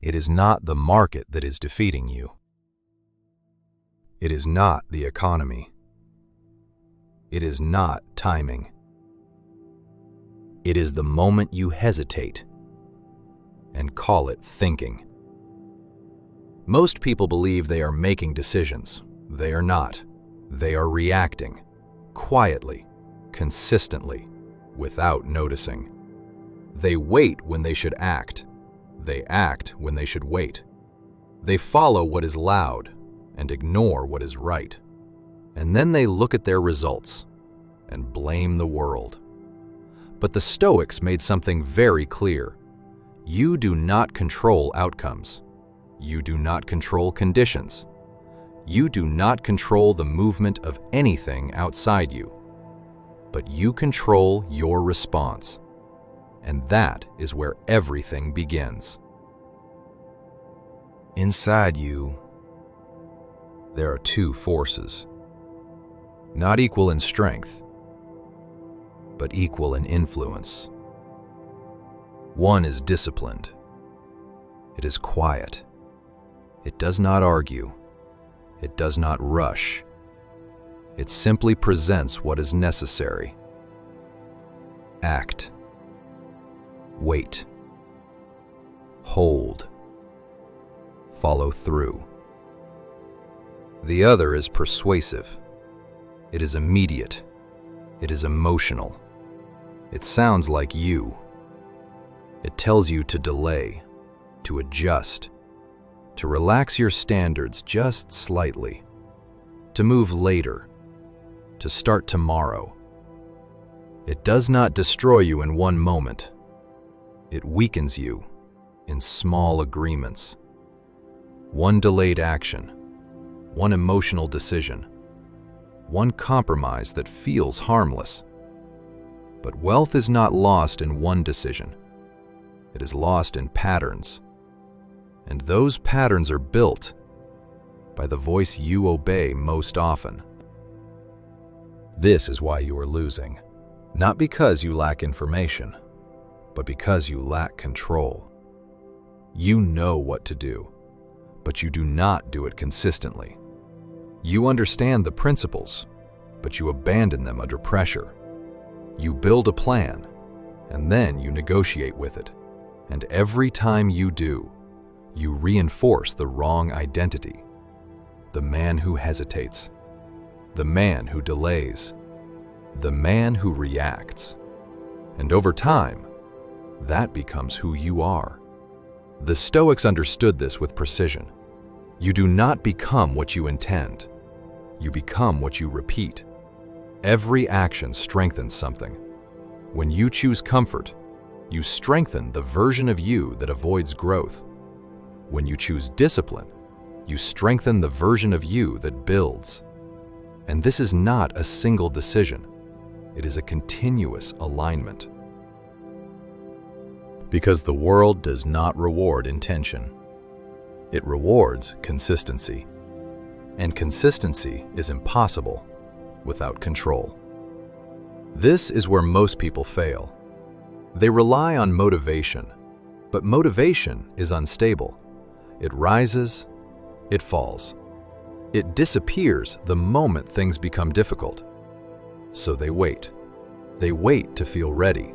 It is not the market that is defeating you. It is not the economy. It is not timing. It is the moment you hesitate and call it thinking. Most people believe they are making decisions. They are not. They are reacting, quietly, consistently, without noticing. They wait when they should act. They act when they should wait. They follow what is loud and ignore what is right. And then they look at their results and blame the world. But the Stoics made something very clear. You do not control outcomes. You do not control conditions. You do not control the movement of anything outside you. But you control your response. And that is where everything begins. Inside you, there are two forces, not equal in strength, but equal in influence. One is disciplined. It is quiet. It does not argue. It does not rush. It simply presents what is necessary. Act. Wait. Hold. Follow through. The other is persuasive. It is immediate. It is emotional. It sounds like you. It tells you to delay, to adjust, to relax your standards just slightly, to move later, to start tomorrow. It does not destroy you in one moment. It weakens you in small agreements. One delayed action, one emotional decision, one compromise that feels harmless. But wealth is not lost in one decision. It is lost in patterns. And those patterns are built by the voice you obey most often. This is why you are losing, not because you lack information, but because you lack control. You know what to do, but you do not do it consistently. You understand the principles, but you abandon them under pressure. You build a plan, and then you negotiate with it. And every time you do, you reinforce the wrong identity. The man who hesitates, the man who delays, the man who reacts. And over time, that becomes who you are. The Stoics understood this with precision. You do not become what you intend. You become what you repeat. Every action strengthens something. When you choose comfort, you strengthen the version of you that avoids growth. When you choose discipline, you strengthen the version of you that builds. And this is not a single decision. It is a continuous alignment. Because the world does not reward intention. It rewards consistency. And consistency is impossible without control. This is where most people fail. They rely on motivation, but motivation is unstable. It rises, it falls. It disappears the moment things become difficult. So they wait. They wait to feel ready.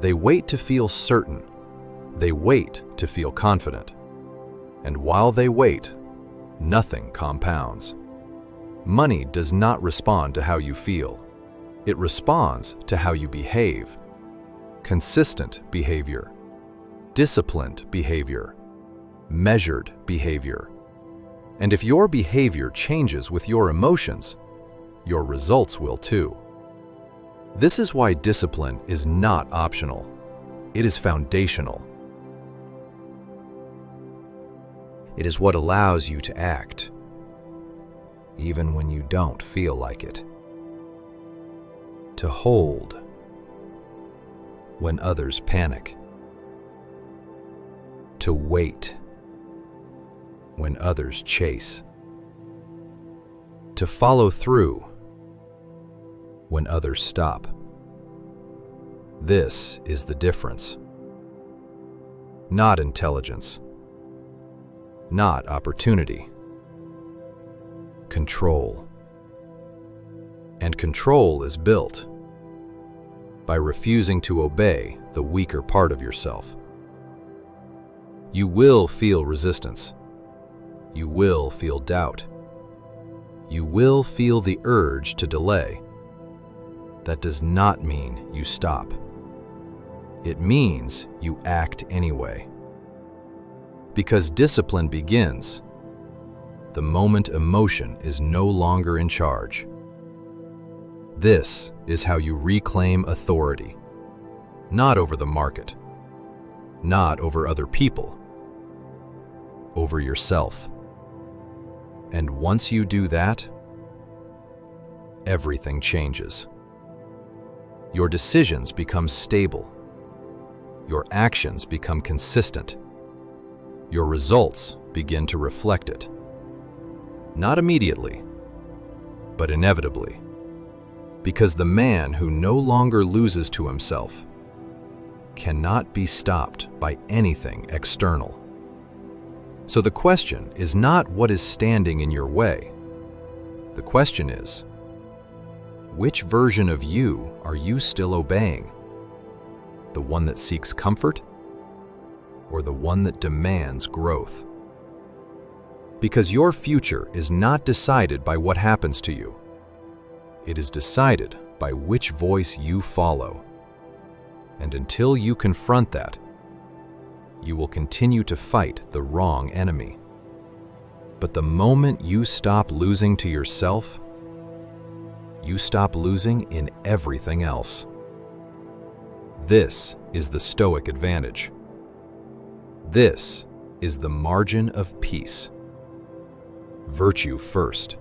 They wait to feel certain. They wait to feel confident. And while they wait, nothing compounds. Money does not respond to how you feel. It responds to how you behave. Consistent behavior, disciplined behavior, measured behavior. And if your behavior changes with your emotions, your results will too. This is why discipline is not optional. It is foundational. It is what allows you to act, even when you don't feel like it. To hold when others panic. To wait when others chase. To follow through when others stop. This is the difference. Not intelligence, not opportunity. Control. And control is built by refusing to obey the weaker part of yourself. You will feel resistance. You will feel doubt. You will feel the urge to delay. That does not mean you stop. It means you act anyway. Because discipline begins the moment emotion is no longer in charge. This is how you reclaim authority, not over the market, not over other people, over yourself. And once you do that, everything changes. Your decisions become stable. Your actions become consistent. Your results begin to reflect it. Not immediately, but inevitably. Because the man who no longer loses to himself cannot be stopped by anything external. So the question is not what is standing in your way. The question is, which version of you are you still obeying? The one that seeks comfort, or the one that demands growth? Because your future is not decided by what happens to you. It is decided by which voice you follow. And until you confront that, you will continue to fight the wrong enemy. But the moment you stop losing to yourself, you stop losing in everything else. This is the Stoic advantage. This is the margin of peace. Virtue first.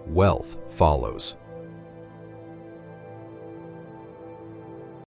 Wealth follows.